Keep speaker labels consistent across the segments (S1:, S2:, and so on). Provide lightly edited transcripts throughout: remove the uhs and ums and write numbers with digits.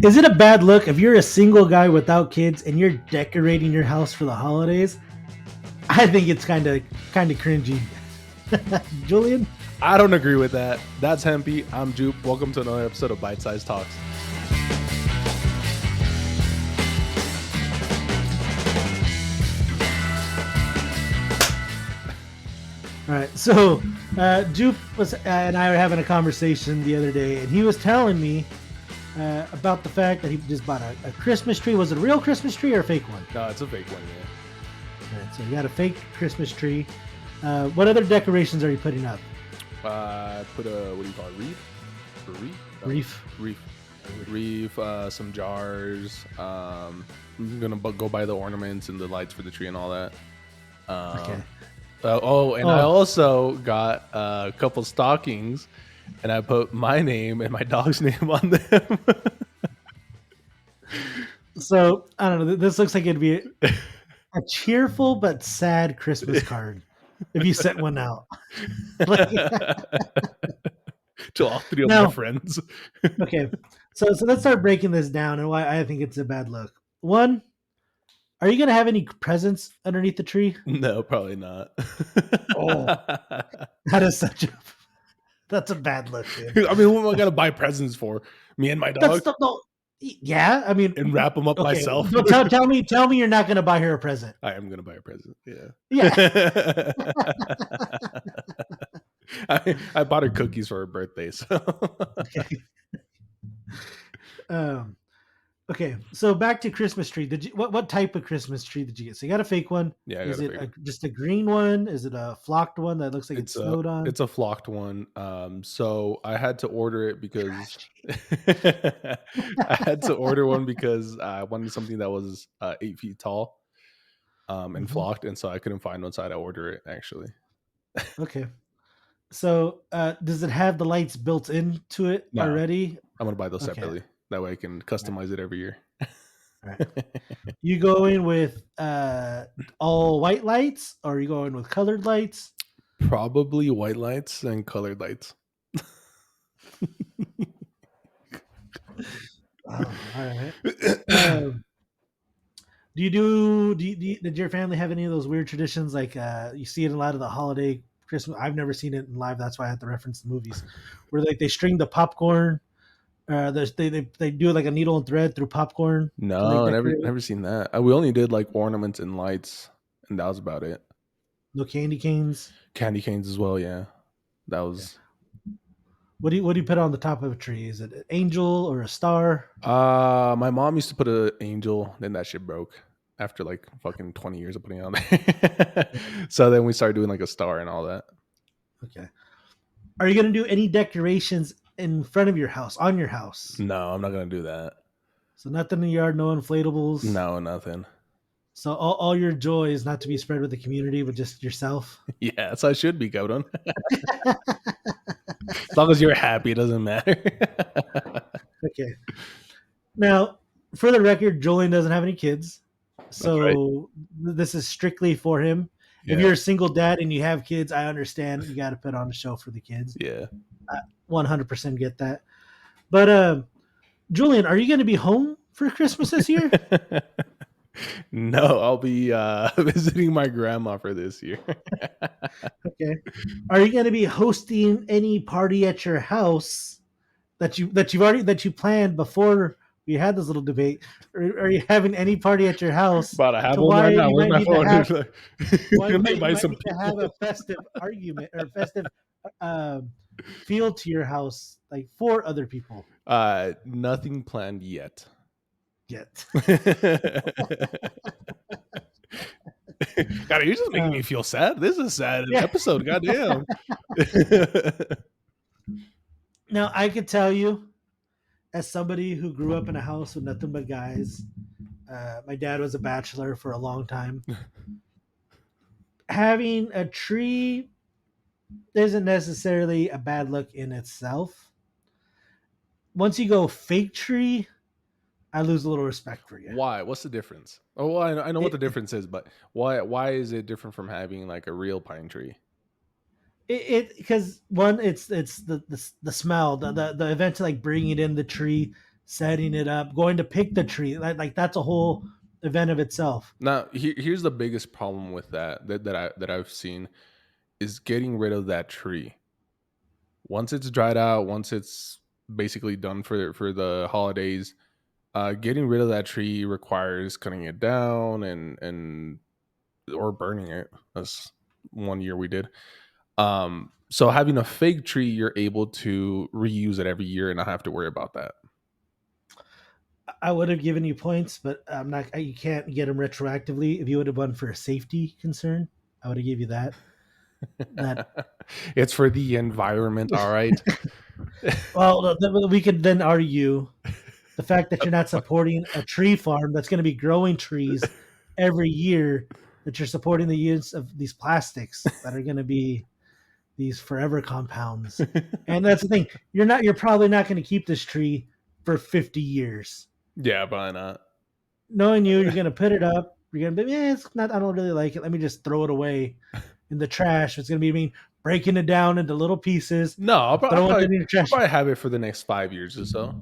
S1: Is it a bad look if you're a single guy without kids and you're decorating your house for the holidays? I think it's kind of cringy. Julian?
S2: I don't agree with that. That's Hempy. I'm Jupe. Welcome to another episode of ByteSized Talks.
S1: All right. So, Jupe and I were having a conversation the other day, and he was telling me about the fact that he just bought a Christmas tree. Was it a real Christmas tree or a fake one?
S2: No, it's a fake one,
S1: All right, so you got a fake Christmas tree. What other decorations are you putting up?
S2: Put a, what do you call it, wreath? A wreath?
S1: Reef.
S2: Reef, some jars. I'm going to go buy the ornaments and the lights for the tree and all that.
S1: Okay.
S2: I also got a couple stockings, and I put my name and my dog's name on them.
S1: So I don't know. This looks like it'd be a cheerful but sad Christmas card if you sent one out.
S2: To all three of
S1: Now-
S2: my friends.
S1: Okay, so let's start breaking this down and why I think it's a bad look. One, are you gonna have any presents underneath the tree?
S2: No, probably not.
S1: Oh. That is that's a bad look, dude.
S2: I mean, what am I gonna buy presents for? Me and my dog,
S1: Yeah, I mean,
S2: and wrap them up
S1: okay,
S2: myself.
S1: so tell me you're not gonna buy her a present.
S2: I am gonna buy a present. Yeah.
S1: Yeah.
S2: I bought her cookies for her birthday. So
S1: um, okay, so back to Christmas tree. Did you what type of Christmas tree did you get? So you got a fake one.
S2: yeah,
S1: Is it just a green one? Is it a flocked one that looks like it's snowed on?
S2: It's a flocked one. So I had to order it because I had to order one because I wanted something that was 8 feet tall, and flocked, and so I couldn't find one, so I had to order it actually.
S1: Okay. So does it have the lights built into it
S2: No.
S1: already?
S2: I'm gonna buy those
S1: Okay.
S2: separately. That way I can customize it every year.
S1: All right. You going with all white lights, or are you going with colored lights?
S2: Probably white lights and colored lights.
S1: Oh, all right. Did your family have any of those weird traditions like you see it in a lot of the holiday Christmas? I've never seen it in live. That's why I had to reference the movies where like they string the popcorn. They do like a needle and thread through popcorn.
S2: No, never seen that. We only did like ornaments and lights, and that was about it.
S1: No candy canes.
S2: Candy canes as well. Yeah, that was.
S1: What do you put on the top of a tree? Is it an angel or a star?
S2: My mom used to put an angel, then that shit broke after like fucking 20 years of putting it on there. So then we started doing like a star and all that.
S1: Okay. Are you gonna do any decorations in front of your house, on your house?
S2: No, I'm not gonna do that.
S1: So nothing in the yard, no inflatables.
S2: No, nothing.
S1: So all your joy is not to be spread with the community, but just yourself.
S2: Yeah, that's how it should be, Gordon. As long as you're happy, it doesn't matter.
S1: Okay. Now, for the record, Julian doesn't have any kids, so this is strictly for him.
S2: Yeah.
S1: If you're a single dad and you have kids, I understand you got to put on a show for the kids.
S2: Yeah,
S1: 100% get that. But Julian, are you going to be home for Christmas this year?
S2: No, I'll be visiting my grandma for this year.
S1: Okay. Are you going to be hosting any party at your house that you planned before we had this little debate? Or are you having any party at your house?
S2: But I have one right now. Where's my phone?
S1: Why you might need to have a festive argument or festive feel to your house, like for other people.
S2: Nothing planned yet. God, you're just making me feel sad. This is a sad episode. Goddamn.
S1: Now, I could tell you, as somebody who grew up in a house with nothing but guys, my dad was a bachelor for a long time. Having a tree isn't necessarily a bad look in itself. Once you go fake tree, I lose a little respect for you.
S2: Why? What's the difference? Oh, well, I know what the difference is, but why is it different from having like a real pine tree?
S1: Because one, it's the smell, the event to like bringing in the tree, setting it up, going to pick the tree. Like that's a whole event of itself.
S2: Now, here's the biggest problem with that I've seen is getting rid of that tree. Once it's dried out, once it's basically done for the holidays, getting rid of that tree requires cutting it down and or burning it. That's one year we did. So having a fake tree, you're able to reuse it every year and not have to worry about that.
S1: I would have given you points, but I'm not. You can't get them retroactively. If you would have won for a safety concern, I would have give you that. That
S2: It's for the environment, all right.
S1: well, we could then argue the fact that you're not supporting a tree farm that's going to be growing trees every year. That you're supporting the use of these plastics that are going to be these forever compounds. And that's the thing. You're probably not going to keep this tree for 50 years.
S2: Yeah, probably not.
S1: Knowing you're going to put it up, you're going to be, yeah, it's not, I don't really like it. Let me just throw it away in the trash. It's going to be me breaking it down into little pieces,
S2: No,
S1: throwing it in your
S2: I'll
S1: trash.
S2: probably have it for the next 5 years or so.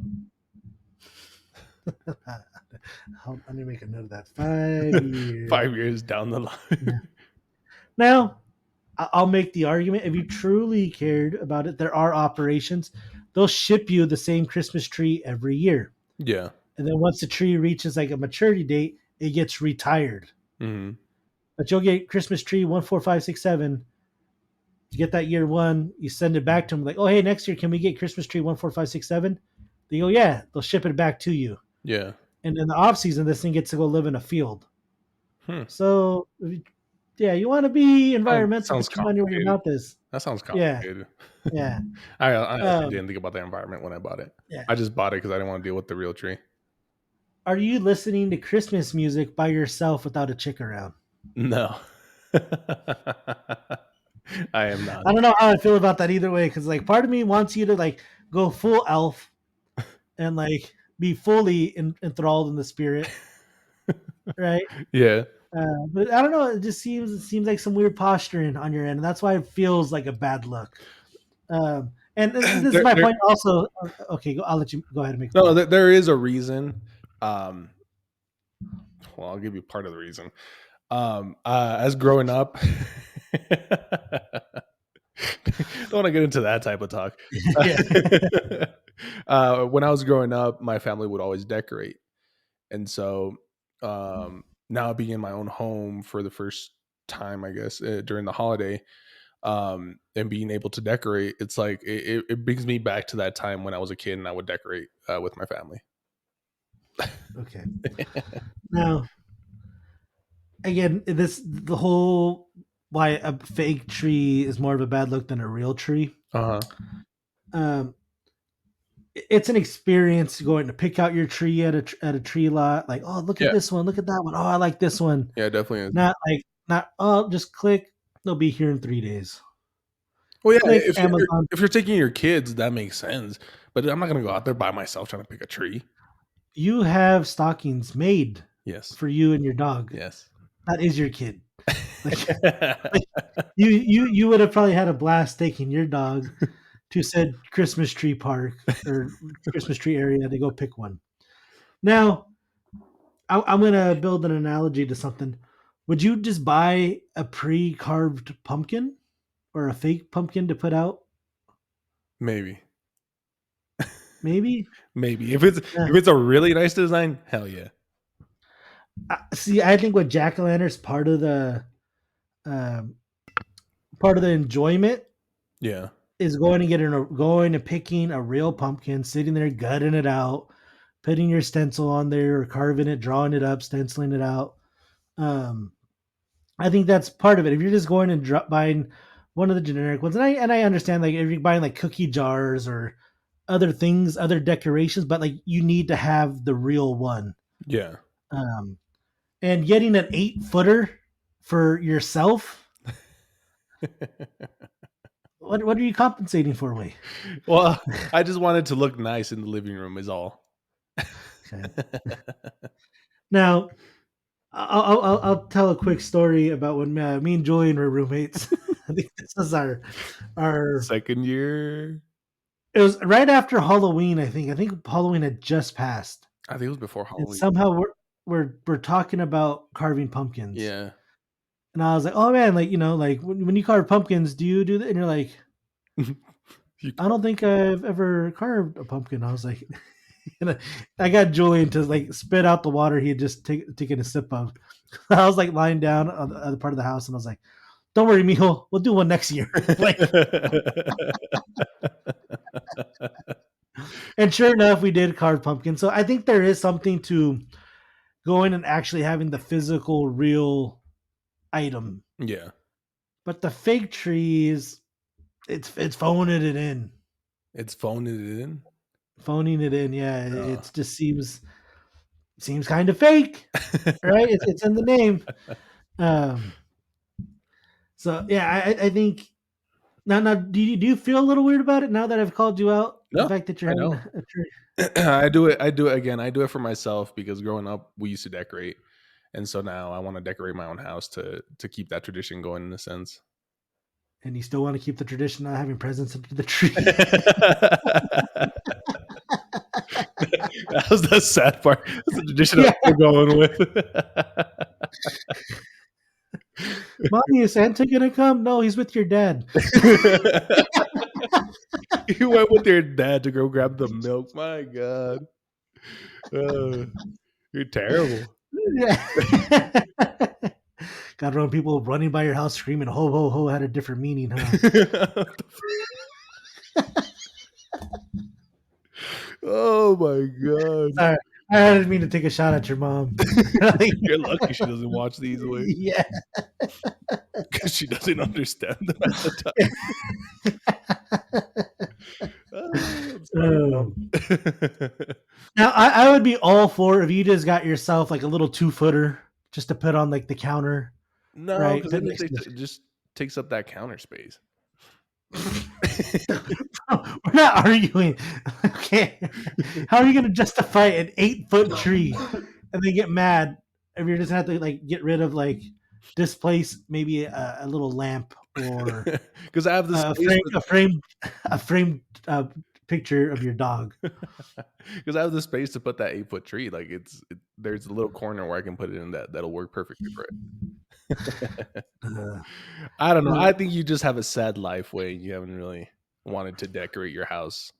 S1: I need to make a note of that. 5 years.
S2: 5 years down the line.
S1: Now, I'll make the argument if you truly cared about it, there are operations. They'll ship you the same Christmas tree every year.
S2: Yeah.
S1: And then once the tree reaches like a maturity date, it gets retired.
S2: Hmm.
S1: But you'll get Christmas tree 14567. You get that year one, you send it back to them like, oh hey, next year can we get Christmas tree 14567? They go, yeah, they'll ship it back to you.
S2: Yeah.
S1: And in the off season, this thing gets to go live in a field.
S2: Hmm.
S1: So yeah, you want to be environmental,
S2: Sounds
S1: put your money where your
S2: complicated.
S1: mouth is.
S2: That sounds
S1: Yeah,
S2: complicated.
S1: yeah,
S2: I honestly didn't think about the environment when I bought it.
S1: yeah.
S2: I just bought it because I didn't want to deal with the real tree.
S1: Are you listening to Christmas music by yourself without a chick around?
S2: No. I am not.
S1: I don't know how I feel about that either way, because like part of me wants you to like go full elf and like be fully enthralled in the spirit, right?
S2: Yeah.
S1: But I don't know. It seems like some weird posturing on your end, and that's why it feels like a bad look. And this is my point. Also, okay, I'll let you go ahead and make.
S2: No, there is a reason. Well, I'll give you part of the reason. As growing up, don't want to get into that type of talk. When I was growing up, my family would always decorate, and so now being in my own home for the first time, I guess during the holiday, and being able to decorate, it's like it brings me back to that time when I was a kid and I would decorate with my family.
S1: Okay. Now, again, the whole why a fake tree is more of a bad look than a real tree.
S2: Uh-huh.
S1: It's an experience going to pick out your tree at a tree lot. Like, oh, look
S2: Yeah.
S1: at this one, look at that one. Oh, I like this one.
S2: Yeah, definitely is.
S1: Not oh, just click. They'll be here in 3 days.
S2: Well, yeah,
S1: Click Amazon.
S2: if you're taking your kids, that makes sense. But I'm not gonna go out there by myself trying to pick a tree.
S1: You have stockings made
S2: Yes.
S1: for you and your dog.
S2: Yes.
S1: That is your kid. You would have probably had a blast taking your dog to said Christmas tree park or Christmas tree area to go pick one. Now, I'm going to build an analogy to something. Would you just buy a pre-carved pumpkin or a fake pumpkin to put out?
S2: Maybe.
S1: Maybe.
S2: Maybe if it's a really nice design, hell yeah.
S1: See, I think with jack-o'-lanterns, part of the enjoyment,
S2: Yeah,
S1: is going and picking a real pumpkin, sitting there gutting it out, putting your stencil on there, or carving it, drawing it up, stenciling it out. I think that's part of it. If you're just going and buying one of the generic ones, and I understand like if you're buying like cookie jars or other things, other decorations, but like you need to have the real one.
S2: yeah.
S1: And getting an 8-footer for yourself. What are you compensating for, Wei?
S2: Well, I just wanted to look nice in the living room is all.
S1: Okay. Now, I'll tell a quick story about when me and Julian were roommates. I think this is our
S2: Second year.
S1: It was right after Halloween, I think. I think Halloween had just passed,
S2: I think it was before
S1: and
S2: Halloween.
S1: somehow we're talking about carving pumpkins,
S2: Yeah.
S1: and I was like, "Oh man, like like when you carve pumpkins, do you do that?" And you're like,
S2: You
S1: "I don't think I've ever carved a pumpkin." I was like, and I got Julian to like spit out the water he had just taken a sip of. I was like lying down on the other part of the house, and I was like, "Don't worry, mijo, we'll do one next year." Like, and sure enough, we did carve pumpkins. So I think there is something to going and actually having the physical, real item.
S2: Yeah.
S1: But the fake trees, it's phoning it in,
S2: It's phoning it in?
S1: phoning it in. Yeah,
S2: Uh.
S1: it just seems kind of fake, right? It's in the name. Um, so yeah, I think now do you feel a little weird about it now that I've called you out the
S2: No,
S1: fact that you're
S2: I
S1: having
S2: don't.
S1: a tree?
S2: I do it again, I do it for myself because growing up, we used to decorate, and so now I wanna decorate my own house to keep that tradition going in a sense.
S1: And you still want to keep the tradition of having presents under the tree.
S2: That was the sad part. That's the tradition I'm
S1: Yeah,
S2: still going with.
S1: mommy, is Santa gonna come? No, he's with your dad.
S2: You went with your dad to go grab the milk, my god. Uh, you're terrible.
S1: Yeah. God, run people running by your house screaming "ho ho ho" had a different meaning, huh?
S2: Oh my god.
S1: Sorry, I didn't mean to take a shot at your mom.
S2: You're lucky she doesn't watch these way
S1: Yeah.
S2: because she doesn't understand them at the time. I'm sorry,
S1: Oh.
S2: mom.
S1: Now, I would be all for if you just got yourself like a little 2 footer just to put on like the counter,
S2: No,
S1: right?
S2: because
S1: Put
S2: then
S1: next to
S2: it just takes up that counter space.
S1: We're not arguing. Okay. How are you gonna justify an 8 foot tree and then get mad if you're just gonna have to like get rid of like displace maybe a little lamp or
S2: Because I have the
S1: a
S2: space
S1: frame a frame a framed picture of your dog.
S2: because I have the space to put that 8-foot tree. Like there's a little corner where I can put it in that'll work perfectly for it.
S1: Uh,
S2: I don't know.
S1: uh,
S2: I think you just have a sad life way. You haven't really wanted to decorate your house.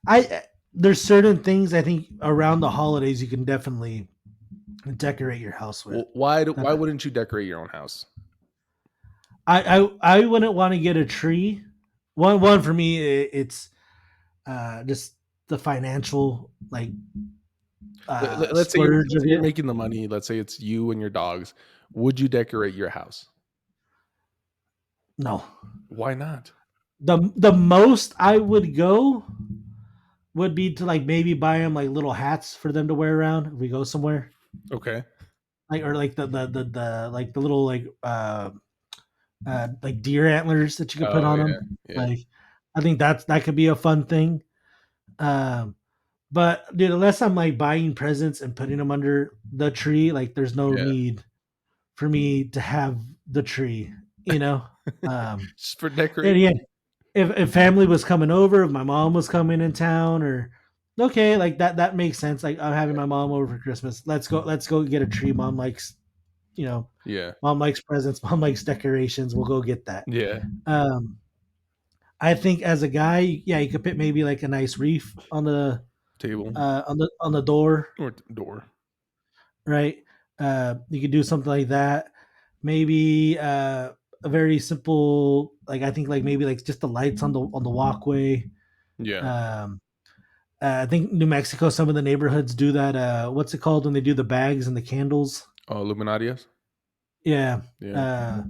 S1: I there's certain things I think around the holidays you can definitely decorate your house with.
S2: Well, why
S1: Uh,
S2: why wouldn't you decorate your own house?
S1: I wouldn't want to get a tree. One for me, it's just the financial like
S2: Let's say
S1: splurge of
S2: you're
S1: it.
S2: making the money. Let's say it's you and your dogs. Would you decorate your house?
S1: No,
S2: Why not?
S1: the most I would go would be to like maybe buy them like little hats for them to wear around if we go somewhere,
S2: Okay.
S1: like or like the like the little like deer antlers that you could put
S2: Oh
S1: on
S2: yeah,
S1: them.
S2: yeah,
S1: Like I think that could be a fun thing. Um, but dude, unless I'm like buying presents and putting them under the tree, like there's no
S2: yeah.
S1: need for me to have the tree, you know. Um,
S2: Just for
S1: and
S2: decoration.
S1: yeah, if family was coming over, if my mom was coming in town, or okay, like that makes sense. Like I'm having my mom over for Christmas. Let's go get a tree. Mom likes, you know,
S2: Yeah,
S1: mom likes presents. Mom likes decorations. We'll go get that.
S2: yeah.
S1: Um, I think as a guy, yeah, you could put maybe like a nice wreath
S2: Table
S1: on the door,
S2: or door.
S1: right? You could do something like that. Maybe a very simple, like I think like maybe like just the lights on the walkway.
S2: Yeah.
S1: Um, I think New Mexico, some of the neighborhoods do that. What's it called when they do the bags and the candles?
S2: Oh, Illuminatius.
S1: Yeah.
S2: Yeah.
S1: Uh,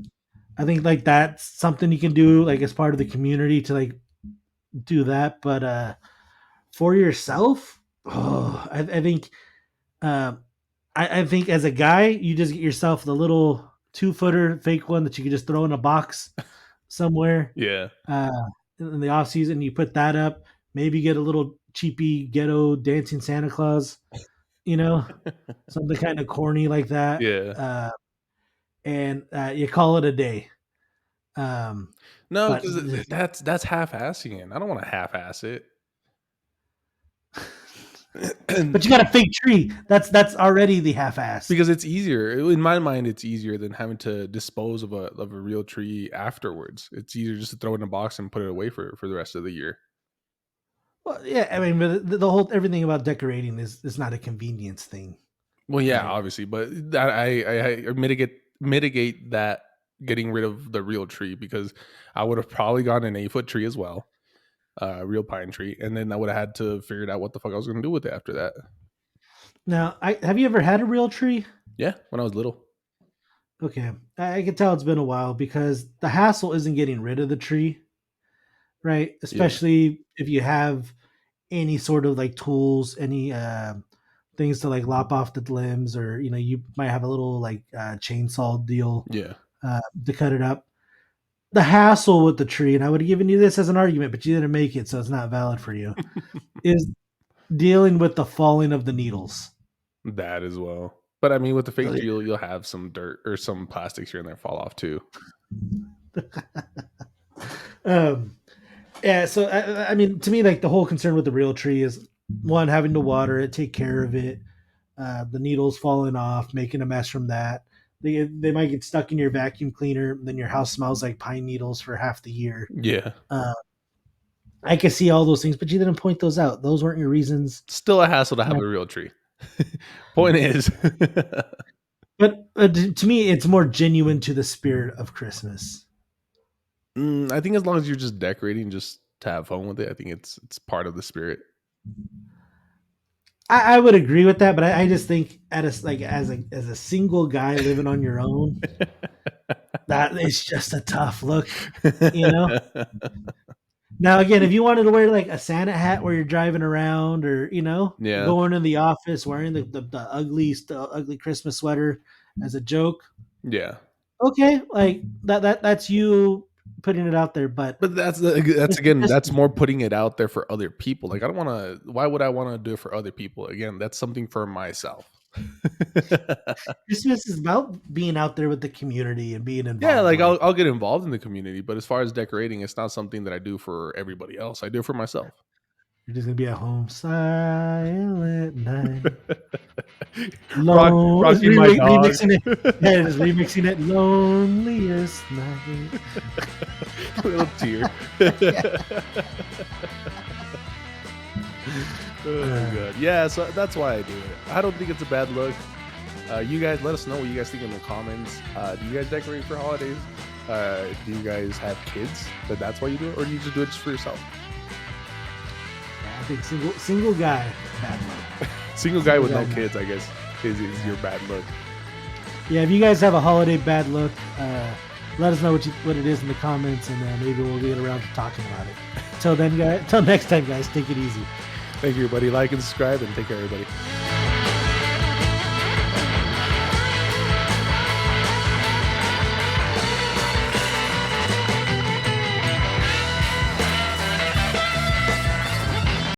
S1: I think like that's something you can do like as part of the community to like do that. But for yourself, oh, I think uh, I think as a guy, you just get yourself the little 2 footer fake one that you can just throw in a box somewhere
S2: Yeah.
S1: uh, in the off season. You put that up. Maybe get a little cheapy ghetto dancing Santa Claus, you know, something kind of corny like that,
S2: Yeah.
S1: and you call it a day. Um,
S2: No,
S1: but
S2: because that's half-assing it. I don't want to half-ass it.
S1: but you got a fake tree. That's already the half-assed.
S2: Because it's easier. In my mind, it's easier than having to dispose of a real tree afterwards. It's easier just to throw it in a box and put it away for the rest of the year.
S1: Well, yeah, I mean, but the whole everything about decorating is not a convenience thing,
S2: Well, yeah,
S1: right?
S2: obviously, but that I mitigate that getting rid of the real tree because I would have probably gotten an 8-foot tree as well, real pine tree, and then I would have had to figure out what the fuck I was going to do with it after that.
S1: Now, I have you ever had a real tree?
S2: Yeah, when I was little.
S1: Okay, I can tell it's been a while because the hassle isn't getting rid of the tree, right?
S2: Yeah,
S1: Especially if you have any sort of like tools, any things to like lop off the limbs, or you might have a little like chainsaw deal
S2: yeah.
S1: to cut it up. The hassle with the tree, and I would have given you this as an argument, but you didn't make it, so it's not valid for you, is dealing with the falling of the needles.
S2: That as well. But I mean, with the fake
S1: So,
S2: tree, you'll have some dirt or some plastics here and there fall off too.
S1: um, yeah, so I mean, to me, like the whole concern with the real tree is one, having to water it, take care of it, the needles falling off, making a mess from that. They might get stuck in your vacuum cleaner, then your house smells like pine needles for half the year.
S2: Yeah.
S1: Uh, I can see all those things, but you didn't point those out. Those weren't your reasons.
S2: Still a hassle to have
S1: Right.
S2: a real tree. Point is,
S1: But to me, it's more genuine to the spirit of Christmas.
S2: I think as long as you're just decorating just to have fun with it, I think it's part of the spirit.
S1: I would agree with that, but I just think like as a single guy living on your own, that is just a tough look, you know. Now again, if you wanted to wear like a Santa hat where you're driving around, or
S2: Yeah,
S1: going in the office wearing the ugly Christmas sweater as a joke,
S2: yeah.
S1: okay, like that's you putting it out there. But
S2: But that's
S1: Mr.
S2: again, that's
S1: Christmas,
S2: more putting it out there for other people. Like I don't want to. Why would I want to do it for other people? Again, that's something for myself.
S1: Christmas is about being out there with the community and being
S2: Yeah,
S1: involved
S2: like
S1: with it.
S2: I'll get involved in the community, but as far as decorating, it's not something that I do for everybody else. I do it for myself.
S1: You're just gonna be at home, silent night,
S2: Rocking my dog.
S1: remixing it. Yeah, just remixing it. Loneliest night.
S2: Little tear.
S1: Yeah.
S2: Oh god. Yeah, so that's why I do it. I don't think it's a bad look. You guys let us know what you guys think in the comments. Do you guys decorate for holidays? Do you guys have kids that's why you do it, or do you just do it just for yourself?
S1: I think single guy, bad luck.
S2: Single guy with no kids, I guess, is your bad look.
S1: Yeah, if you guys have a holiday bad look, let us know what it is in the comments, and maybe we'll get around to talking about it. Till next time, guys, take it easy.
S2: Thank you, everybody. Like and subscribe, and take care, everybody.